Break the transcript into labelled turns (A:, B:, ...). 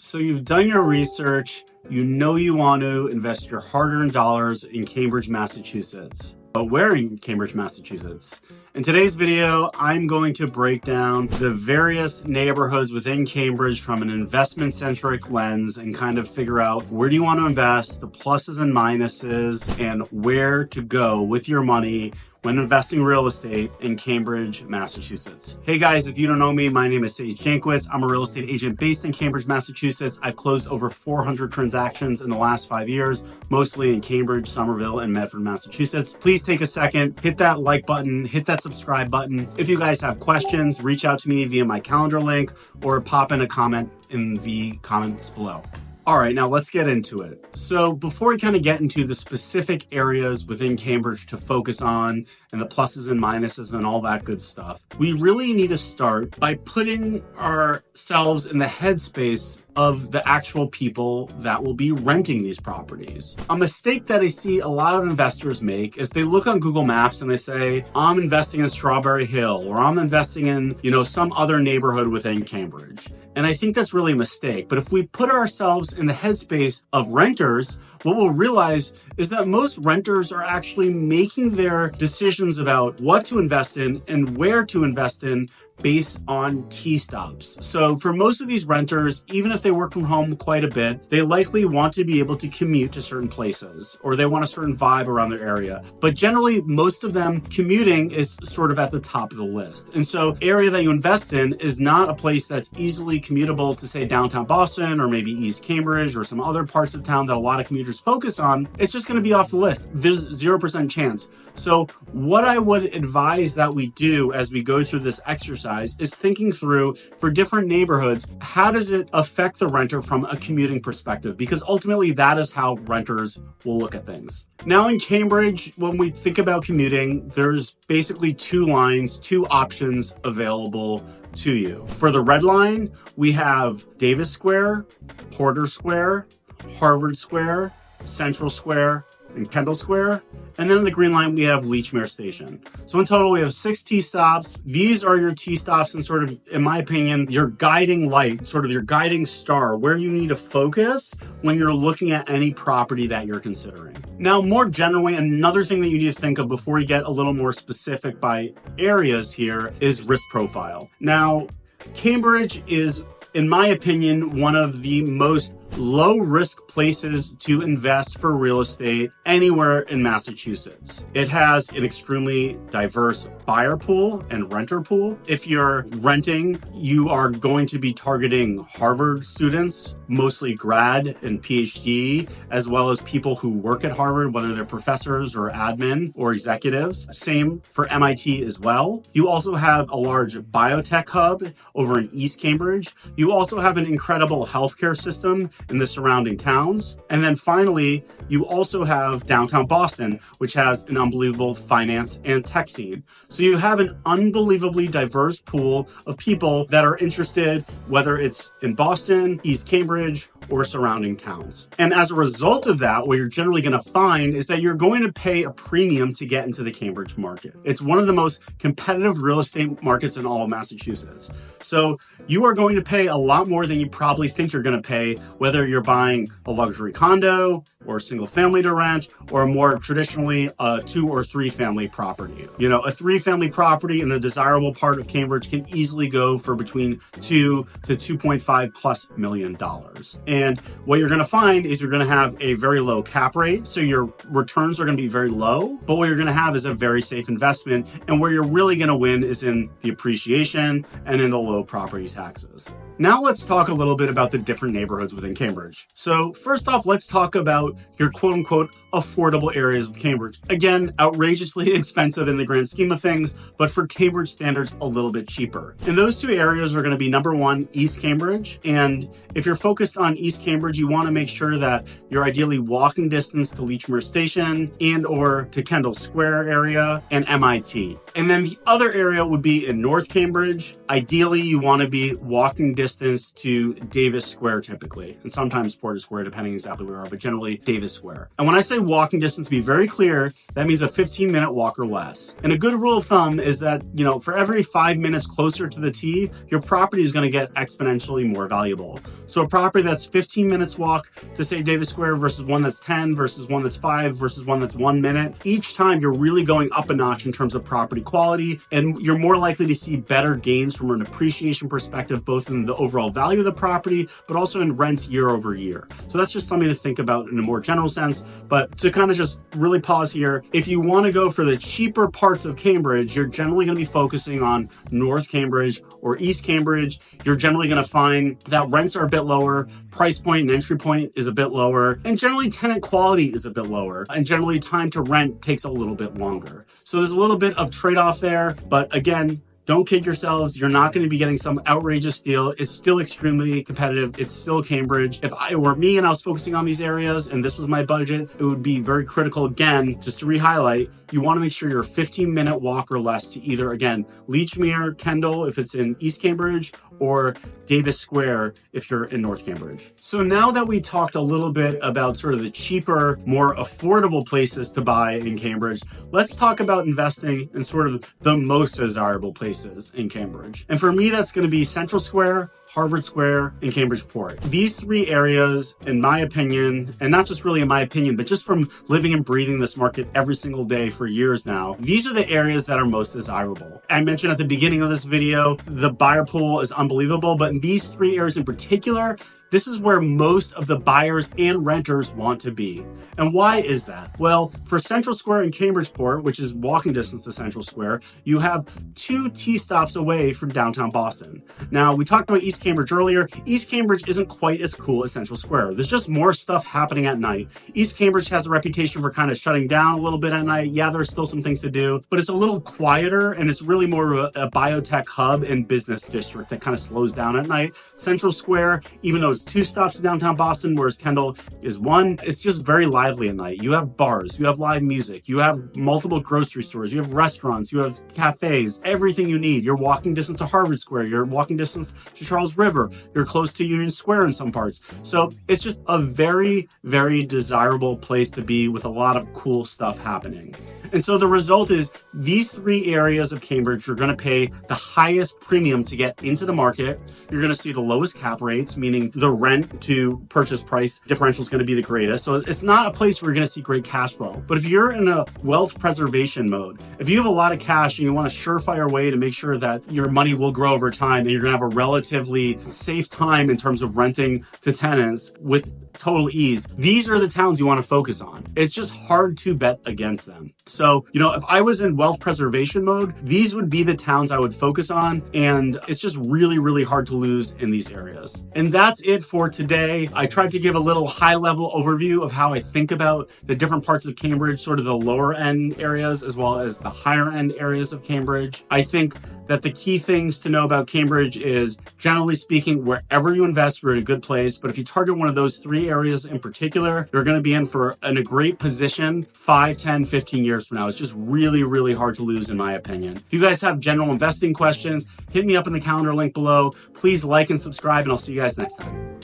A: So you've done your research, you know you want to invest your hard-earned dollars in Cambridge, Massachusetts. But where in Cambridge, Massachusetts? In today's video, I'm going to break down the various neighborhoods within Cambridge from an investment-centric lens and kind of figure out where do you want to invest, the pluses and minuses, and where to go with your money when investing real estate in Cambridge, Massachusetts. Hey guys, if you don't know me, my name is Jankowitz. I'm a real estate agent based in Cambridge, Massachusetts. I've closed over 400 transactions in the last 5 years, mostly in Cambridge, Somerville, and Medford, Massachusetts. Please take a second, hit that like button, hit that subscribe button. If you guys have questions, reach out to me via my calendar link or pop in a comment in the comments below. All right, now let's get into it. So before we kind of get into the specific areas within Cambridge to focus on and the pluses and minuses and all that good stuff, we really need to start by putting ourselves in the headspace of the actual people that will be renting these properties. A mistake that I see a lot of investors make is they look on Google Maps and they say, I'm investing in Strawberry Hill, or I'm investing in, some other neighborhood within Cambridge. And I think that's really a mistake. But if we put ourselves in the headspace of renters, what we'll realize is that most renters are actually making their decisions about what to invest in and where to invest in based on T-stops. So for most of these renters, even if they work from home quite a bit, they likely want to be able to commute to certain places, or they want a certain vibe around their area. But generally, most of them commuting is sort of at the top of the list. And so area that you invest in is not a place that's easily commutable to, say, downtown Boston or maybe East Cambridge or some other parts of town that a lot of commuters focus on. It's just going to be off the list. There's 0% chance. So what I would advise that we do as we go through this exercise is thinking through, for different neighborhoods, how does it affect the renter from a commuting perspective? Because ultimately that is how renters will look at things. Now in Cambridge, when we think about commuting, there's basically two options available to you. For the red line, we have Davis Square, Porter Square, Harvard Square, Central Square, and Kendall Square. And then in the green line, we have Lechmere Station. So in total, we have 6 T-stops. These are your T-stops and sort of, in my opinion, your guiding light, sort of your guiding star, where you need to focus when you're looking at any property that you're considering. Now, more generally, another thing that you need to think of before you get a little more specific by areas here is risk profile. Now, Cambridge is, in my opinion, one of the most low-risk places to invest for real estate anywhere in Massachusetts. It has an extremely diverse buyer pool and renter pool. If you're renting, you are going to be targeting Harvard students, mostly grad and PhD, as well as people who work at Harvard, whether they're professors or admin or executives. Same for MIT as well. You also have a large biotech hub over in East Cambridge. You also have an incredible healthcare system in the surrounding towns. And then finally, you also have downtown Boston, which has an unbelievable finance and tech scene. So you have an unbelievably diverse pool of people that are interested, whether it's in Boston, East Cambridge, or surrounding towns. And as a result of that, what you're generally going to find is that you're going to pay a premium to get into the Cambridge market. It's one of the most competitive real estate markets in all of Massachusetts. So you are going to pay a lot more than you probably think you're going to pay, whether you're buying a luxury condo or a single family to rent, or more traditionally a 2 or 3 family property. A 3-family property in a desirable part of Cambridge can easily go for between $2 to $2.5+ million. And what you're going to find is you're going to have a very low cap rate. So your returns are going to be very low, but what you're going to have is a very safe investment. And where you're really going to win is in the appreciation and in the low property taxes. Now let's talk a little bit about the different neighborhoods within Cambridge. So first off, let's talk about your quote unquote affordable areas of Cambridge. Again, outrageously expensive in the grand scheme of things, but for Cambridge standards, a little bit cheaper. And those two areas are going to be number one, East Cambridge. And if you're focused on East Cambridge, you want to make sure that you're ideally walking distance to Lechmere Station and or to Kendall Square area and MIT. And then the other area would be in North Cambridge. Ideally, you want to be walking distance to Davis Square typically, and sometimes Porter Square, depending exactly where you are, but generally Davis Square. And when I say within walking distance, be very clear, that means a 15-minute walk or less. And a good rule of thumb is that, for every 5 minutes closer to the tee, your property is going to get exponentially more valuable. So a property that's 15 minutes walk to, say, Davis Square versus one that's 10 versus one that's 5 versus one that's 1 minute, each time you're really going up a notch in terms of property quality, and you're more likely to see better gains from an appreciation perspective, both in the overall value of the property, but also in rents year over year. So that's just something to think about in a more general sense. But to kind of just really pause here, if you want to go for the cheaper parts of Cambridge, you're generally going to be focusing on North Cambridge or East Cambridge. You're generally going to find that rents are a bit lower, price point and entry point is a bit lower, and generally tenant quality is a bit lower, and generally time to rent takes a little bit longer. So there's a little bit of trade-off there, but again, don't kid yourselves. You're not going to be getting some outrageous deal. It's still extremely competitive. It's still Cambridge. If I were me and I was focusing on these areas and this was my budget, it would be very critical. Again, just to re-highlight, you want to make sure you're a 15-minute walk or less to either, again, Leechmere, Kendall, if it's in East Cambridge, or Davis Square if you're in North Cambridge. So now that we talked a little bit about sort of the cheaper, more affordable places to buy in Cambridge, let's talk about investing in sort of the most desirable places in Cambridge. And for me, that's going to be Central Square, Harvard Square, and Cambridge Port. These three areas, in my opinion, and not just really in my opinion, but just from living and breathing this market every single day for years now, these are the areas that are most desirable. I mentioned at the beginning of this video, the buyer pool is unbelievable, but in these three areas in particular, this is where most of the buyers and renters want to be. And why is that? Well, for Central Square and Cambridge Port, which is walking distance to Central Square, you have 2 T-stops away from downtown Boston. Now, we talked about East Cambridge earlier. East Cambridge isn't quite as cool as Central Square. There's just more stuff happening at night. East Cambridge has a reputation for kind of shutting down a little bit at night. Yeah, there's still some things to do, but it's a little quieter, and it's really more of a biotech hub and business district that kind of slows down at night. Central Square, even though it's 2 stops to downtown Boston, whereas Kendall is 1. It's just very lively at night. You have bars, you have live music, you have multiple grocery stores, you have restaurants, you have cafes, everything you need. You're walking distance to Harvard Square, you're walking distance to Charles River, you're close to Union Square in some parts. So it's just a very, very desirable place to be with a lot of cool stuff happening. And so the result is these 3 areas of Cambridge, you're going to pay the highest premium to get into the market. You're going to see the lowest cap rates, meaning the rent to purchase price differential is going to be the greatest. So it's not a place where you're going to see great cash flow. But if you're in a wealth preservation mode, if you have a lot of cash and you want a surefire way to make sure that your money will grow over time and you're going to have a relatively safe time in terms of renting to tenants with total ease, these are the towns you want to focus on. It's just hard to bet against them. So, if I was in wealth preservation mode, these would be the towns I would focus on. And it's just really, really hard to lose in these areas. And that's it for today. I tried to give a little high level overview of how I think about the different parts of Cambridge, sort of the lower end areas, as well as the higher end areas of Cambridge. I think that the key things to know about Cambridge is, generally speaking, wherever you invest, we're in a good place. But if you target one of those 3 areas in particular, you're going to be in a great position 5, 10, 15 years from now. It's just really, really hard to lose, in my opinion. If you guys have general investing questions, hit me up in the calendar link below. Please like and subscribe, and I'll see you guys next time.